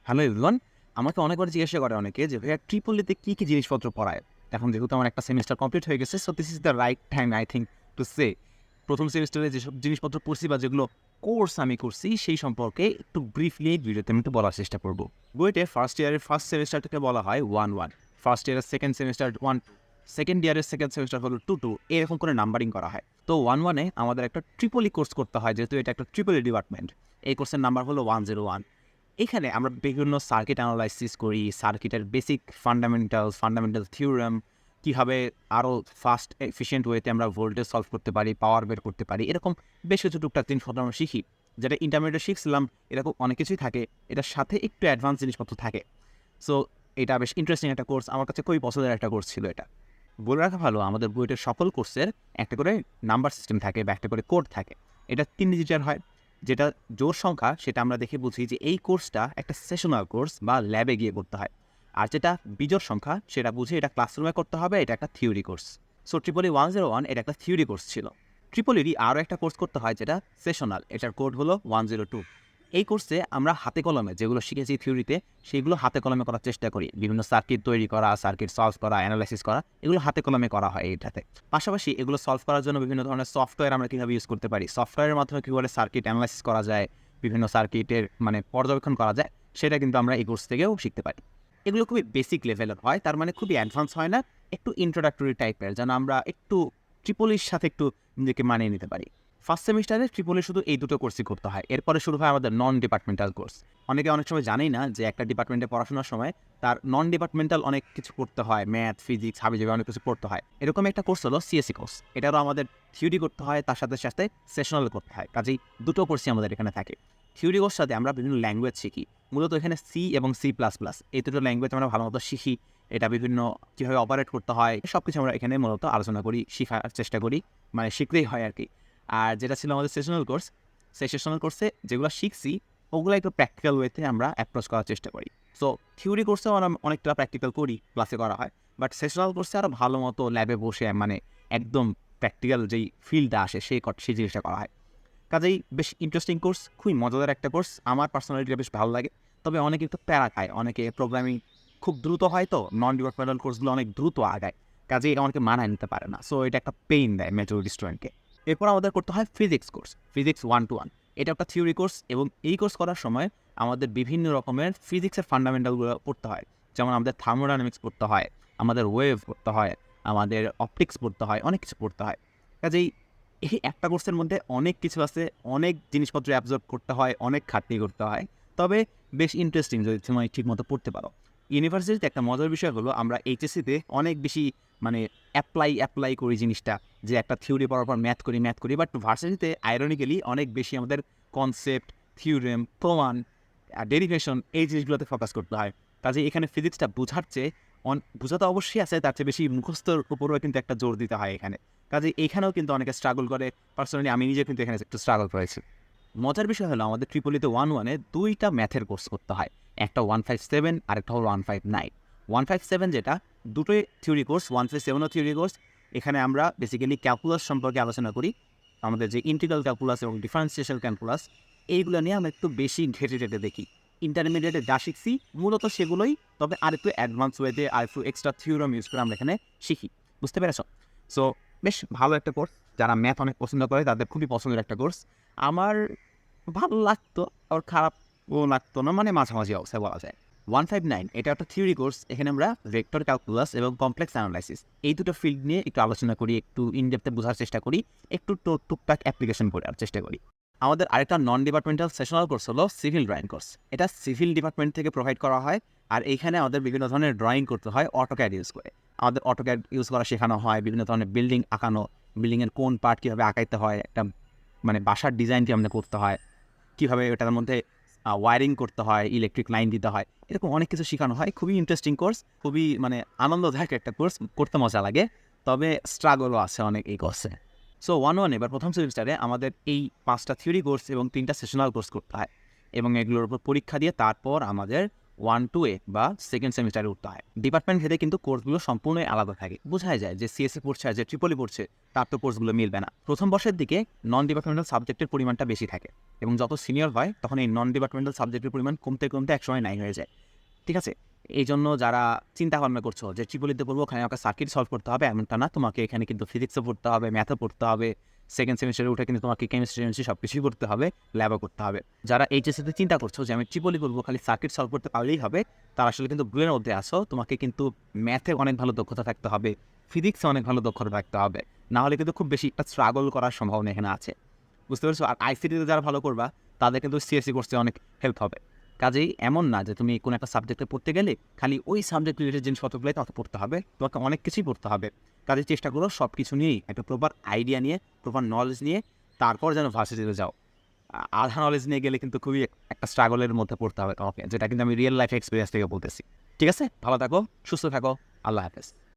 Hello everyone. আমাকে অনেকবার জিজ্ঞাসা করে অনেকে যে ভাইয়া ট্রিপলিতে কী জিনিসপত্র পড়ায়? এখন যেহেতু আমার একটা সেমিস্টার কমপ্লিট হয়ে গেছে, so this is the right time I think to say প্রথম সেমিস্টারে যেসব জিনিসপত্র পড়ছি বা যেগুলো কোর্স আমি করছি সেই সম্পর্কে একটু ব্রিফলি এই ভিডিওতে আমি একটু বলার চেষ্টা করব। বুয়েটে ফার্স্ট ইয়ারের ফার্স্ট সেমিস্টারটাকে বলা হয় 1-1, ফার্স্ট ইয়ারের সেকেন্ড সেমিস্টার 1-2, সেকেন্ড ইয়ারের সেকেন্ড সেমিস্টার হলো 2-2, এরকম করে নাম্বারিং করা হয়। তো 1-1-এ আমাদের একটা ট্রিপলি কোর্স করতে হয়, যেহেতু এটা একটা ট্রিপলি ডিপার্টমেন্ট। এই কোর্সের নাম্বার হলো 101। এখানে আমরা বিভিন্ন সার্কিট অ্যানালাইসিস করি, সার্কিটের বেসিক ফান্ডামেন্টাল থিওরেম, কীভাবে আরও ফাস্ট এফিশিয়েন্ট ওয়েতে আমরা ভোল্টেজ সলভ করতে পারি, পাওয়ার বের করতে পারি, এরকম বেশ কিছু টুকটাক জিনিসপত্র আমরা শিখি। যেটা ইন্টারমিডিয়েটে শিখছিলাম এরকম অনেক কিছুই থাকে, এটার সাথে একটু অ্যাডভান্স জিনিসপত্র থাকে। সো এটা বেশ ইন্টারেস্টিং একটা কোর্স, আমার কাছে খুবই পছন্দের একটা কোর্স ছিল এটা। বলে রাখা ভালো, আমাদের বুয়েটের সকল কোর্সের একটা করে নাম্বার সিস্টেম থাকে বা একটা করে কোড থাকে। এটা 3 ডিজিটের হয়। যেটা জোড় সংখ্যা সেটা আমরা দেখে বুঝি যে এই কোর্সটা একটা সেশনাল কোর্স বা ল্যাবে গিয়ে করতে হয়। আর যেটা বিজোড় সংখ্যা সেটা বুঝি এটা ক্লাসরুমে করতে হবে, এটা একটা থিওরি কোর্স। সো ট্রিপলি 101 এটা একটা থিওরি কোর্স ছিল। ট্রিপলিরই আরও একটা কোর্স করতে হয় যেটা সেশনাল, এটার কোড হলো 102। এই কোর্সে আমরা হাতে কলমে যেগুলো শিখেছি থিওরিতে সেগুলো হাতে কলমে করার চেষ্টা করি। বিভিন্ন সার্কিট তৈরি করা, সার্কিট সলভ করা, অ্যানালাইসিস করা, এগুলো হাতে কলমে করা হয় এইটাতে। পাশাপাশি এগুলো সলভ করার জন্য বিভিন্ন ধরনের সফটওয়্যার আমরা কীভাবে ইউজ করতে পারি, সফটওয়্যারের মাধ্যমে কীভাবে সার্কিট অ্যানালাইসিস করা যায়, বিভিন্ন সার্কিটের পর্যবেক্ষণ করা যায়, সেটা কিন্তু আমরা এই কোর্স থেকেও শিখতে পারি। এগুলো খুবই বেসিক লেভেলের হয়, তার মানে খুবই অ্যাডভান্স হয় না, একটু ইন্ট্রোডাক্টরি টাইপের, যেন আমরা একটু ট্রিপলির সাথে একটু নিজেকে মানিয়ে নিতে পারি। ফার্স্ট সেমিস্টারে ট্রিপলি শুধু এই দুটো কোর্সই করতে হয়, এরপরে শুরু হয় আমাদের নন ডিপার্টমেন্টাল কোর্স। অনেকে অনেক সময় জানেই না যে একটা ডিপার্টমেন্টে পড়াশোনার সময় তার নন ডিপার্টমেন্টাল অনেক কিছু করতে হয়, ম্যাথ, ফিজিক্স, হাবিজাবি অনেক কিছু পড়তে হয়। এরকম একটা কোর্স হলো সিএসসি কোর্স। এটারও আমাদের থিওরি করতে হয়, তার সাথে সাথে সেশনাল করতে হয়। কাজেই দুটো কোর্সই আমাদের এখানে থাকে। থিওরি কোর্স সাথে আমরা বিভিন্ন ল্যাঙ্গুয়েজ শিখি। মূলত এখানে সি এবং C++, এই দুটো ল্যাঙ্গুয়েজ আমরা ভালো মতো শিখি। এটা বিভিন্ন কীভাবে অপারেট করতে হয় সব কিছু আমরা এখানে মূলত আলোচনা করি, শেখার চেষ্টা করি, শিখলেই হয় আর কি। আর যেটা ছিল আমাদের সেশনাল কোর্স, সেই সেশনাল কোর্সে যেগুলো শিখছি ওগুলো একটু প্র্যাকটিক্যাল ওয়েতে আমরা অ্যাপ্রোচ করার চেষ্টা করি। সো থিওরি কোর্সেও আমরা অনেকটা প্র্যাকটিক্যাল করি, ক্লাসে করা হয়, বাট সেশনাল কোর্সে আরও ভালো মতো ল্যাবে বসে একদম প্র্যাকটিক্যাল যেই ফিলটা আসে সেই জিনিসটা করা হয়। কাজেই বেশ ইন্টারেস্টিং কোর্স, খুবই মজাদার একটা কোর্স। আমার পার্সোনালিটিটা বেশ ভালো লাগে। তবে অনেকে একটু প্যারা খায়, অনেকে প্রোগ্রামিং খুব দ্রুত হয়, তো নন ডিপার্টমেন্টাল কোর্সগুলো অনেক দ্রুত আগায়, কাজেই এটা অনেকে মানায় নিতে পারে না। সো এটা একটা পেইন দেয় মেজরিটি স্টুডেন্টকে। এরপর আমাদের করতে হয় ফিজিক্স কোর্স, ফিজিক্স 1-1। এটা একটা থিওরি কোর্স এবং এই কোর্স করার সময় আমাদের বিভিন্ন রকমের ফিজিক্সের ফান্ডামেন্টালগুলো পড়তে হয়। যেমন আমাদের থার্মোডাইনামিক্স পড়তে হয়, আমাদের ওয়েভ পড়তে হয়, আমাদের অপটিক্স পড়তে হয়, অনেক কিছু পড়তে হয়। কাজেই এই একটা কোর্সের মধ্যে অনেক কিছু আছে, অনেক জিনিসপত্র অ্যাবজর্ব করতে হয়, অনেক খাটনি করতে হয়। তবে বেশ ইন্টারেস্টিং যদি তুমি ঠিকমতো পড়তে পারো। ইউনিভার্সিটিতে একটা মজার বিষয় হলো আমরা এইচএসসিতে অনেক বেশি অ্যাপ্লাই করি জিনিসটা, যে একটা থিওরি পড়ার পর ম্যাথ করি, বাট ভার্সিটিতে আইরনিক্যালি অনেক বেশি আমাদের কনসেপ্ট, থিওরেম, প্রমাণ, ডেরিভেশন এই জিনিসগুলোতে ফোকাস করতে হয়। কাজেই এখানে ফিজিক্সটা বোঝার চেয়ে বোঝা তো অবশ্যই আছে, তার চেয়ে বেশি মুখস্থর উপরেও কিন্তু একটা জোর দিতে হয় এখানে। কাজেই এইখানেও কিন্তু অনেকে স্ট্রাগল করে। পার্সোনালি আমি নিজে কিন্তু এখানে একটু স্ট্রাগল করেছি। মজার বিষয় হলো আমাদের ট্রিপলিতে 1-1-এ 2টা ম্যাথের কোর্স করতে হয়। একটা 157 আর একটা হলো 159। 157 যেটা দুটোই থিওরি কোর্স, 157ও থিওরি কোর্স। এখানে আমরা বেসিক্যালি ক্যালকুলাস সম্পর্কে আলোচনা করি। আমাদের যে ইন্টিগ্রাল ক্যালকুলাস এবং ডিফারেন্সিয়েশন ক্যালকুলাস, এইগুলো নিয়ে আমরা একটু বেশি ঘেঁটে দেখি। ইন্টারমিডিয়েটে যা শিখছি মূলত সেগুলোই, তবে আরেকটু অ্যাডভান্স ওয়েতে আরেকটু এক্সট্রা থিওরাম ইউজ করে আমরা এখানে শিখি। বুঝতে পেরেছ? সো বেশ ভালো একটা কোর্স। যারা ম্যাথ অনেক পছন্দ করে তাদের খুবই পছন্দের একটা কোর্স। আমার ভালো লাগতো, আবার খারাপও লাগতো না, মাঝামাঝি অবস্থায় বলা যায়। 159 এটা একটা থিওরি কোর্স। এখানে আমরা ভেক্টর ক্যালকুলাস এবং কমপ্লেক্স অ্যানালাইসিস এই দুটো ফিল্ড নিয়ে একটু আলোচনা করি, একটু ইনডেপথে বোঝার চেষ্টা করি, একটু টুকটাক অ্যাপ্লিকেশন করার চেষ্টা করি। আমাদের আরেকটা নন ডিপার্টমেন্টাল সেশনাল কোর্স হলো সিভিল ড্রয়িং কোর্স। এটা সিভিল ডিপার্টমেন্ট থেকে প্রোভাইড করা হয়। আর এইখানে আমাদের বিভিন্ন ধরনের ড্রয়িং করতে হয় অটোক্যাড ইউজ করে। আমাদের অটোক্যাড ইউজ করা শেখানো হয়, বিভিন্ন ধরনের বিল্ডিং আঁকানো, বিল্ডিংয়ের কোন পার্ট কীভাবে আঁকাইতে হয়, একটা বাসার ডিজাইন কীভাবে করতে হয়, কীভাবে এটার মধ্যে ওয়ারিং করতে হয়, ইলেকট্রিক লাইন দিতে হয়, এরকম অনেক কিছু শেখানো হয়। খুবই ইন্টারেস্টিং কোর্স, খুবই আনন্দদায়ক একটা কোর্স, করতে মজা লাগে। তবে স্ট্রাগলও আছে অনেক এই কোর্সে। সো 1-1 এবার প্রথম সেমিস্টারে আমাদের এই 5টা থিওরি কোর্স এবং 3টা সেশনাল কোর্স করতে হয় এবং এগুলোর উপর পরীক্ষা দিয়ে তারপর আমাদের 1-2 বা সেকেন্ড সেমিস্টারে উঠতে হয়। ডিপার্টমেন্ট ভেদে কিন্তু কোর্সগুলো সম্পূর্ণই আলাদা থাকে। বোঝাই যায় যে সিএসসি পড়ছে আর যে ট্রিপলি পড়ছে তার তো কোর্সগুলো মিলবে না। প্রথম বর্ষের দিকে নন ডিপার্টমেন্টাল সাবজেক্টের পরিমাণটা বেশি থাকে এবং যত সিনিয়র হয় তখন এই নন ডিপার্টমেন্টাল সাবজেক্টের পরিমাণ কমতে কমতে একসময় 9 হয়ে যায়। ঠিক আছে? এই জন্য যারা চিন্তা ভাবনা করছো যে ট্রিপলিতে পড়বো ওখানে আমাকে সার্কিট সলভ করতে হবে এমনটা না, তোমাকে এখানে কিন্তু ফিজিক্সও পড়তে হবে, ম্যাথও পড়তে হবে, সেকেন্ড সেমিস্টারে উঠে কিন্তু তোমাকে কেমিস্ট্রি সব কিছুই করতে হবে, ল্যাবও করতে হবে। যারা এইচএসসিতে চিন্তা করছো যে আমি ট্রিপলি করবো খালি সার্কিট সলভ করতে পারলেই হবে, তারা আসলে কিন্তু ভুলের মধ্যে আসো। তোমাকে কিন্তু ম্যাথে অনেক ভালো দক্ষতা থাকতে হবে, ফিজিক্সে অনেক ভালো দক্ষতা থাকতে হবে, না হলে কিন্তু খুব বেশি একটা স্ট্রাগল করার সম্ভাবনা এখানে আছে। বুঝতে পেরেছো? আর আইসিটিতে যারা ভালো করবা তাদের কিন্তু সিএসসি কোর্সে অনেক হেল্প হবে। কাজেই এমন না যে তুমি কোনো একটা সাবজেক্টে পড়তে গেলে খালি ওই সাবজেক্ট রিলেটেড জিনিসপত্রগুলোই তোমাকে পড়তে হবে, তোমাকে অনেক কিছুই পড়তে হবে। কাজেই চেষ্টা করো সব কিছু নিয়েই একটা প্রপার আইডিয়া নিয়ে, প্রপার নলেজ নিয়ে তারপর যেন ভার্সিটিতে যাও। আধা নলেজ নিয়ে গেলে কিন্তু খুবই একটা স্ট্রাগলের মধ্যে পড়তে হবে তোমাকে, যেটা কিন্তু আমি রিয়েল লাইফ এক্সপিরিয়েন্স থেকে বলতেছি। ঠিক আছে? ভালো থাকো, সুস্থ থাকো, আল্লাহ হাফেজ।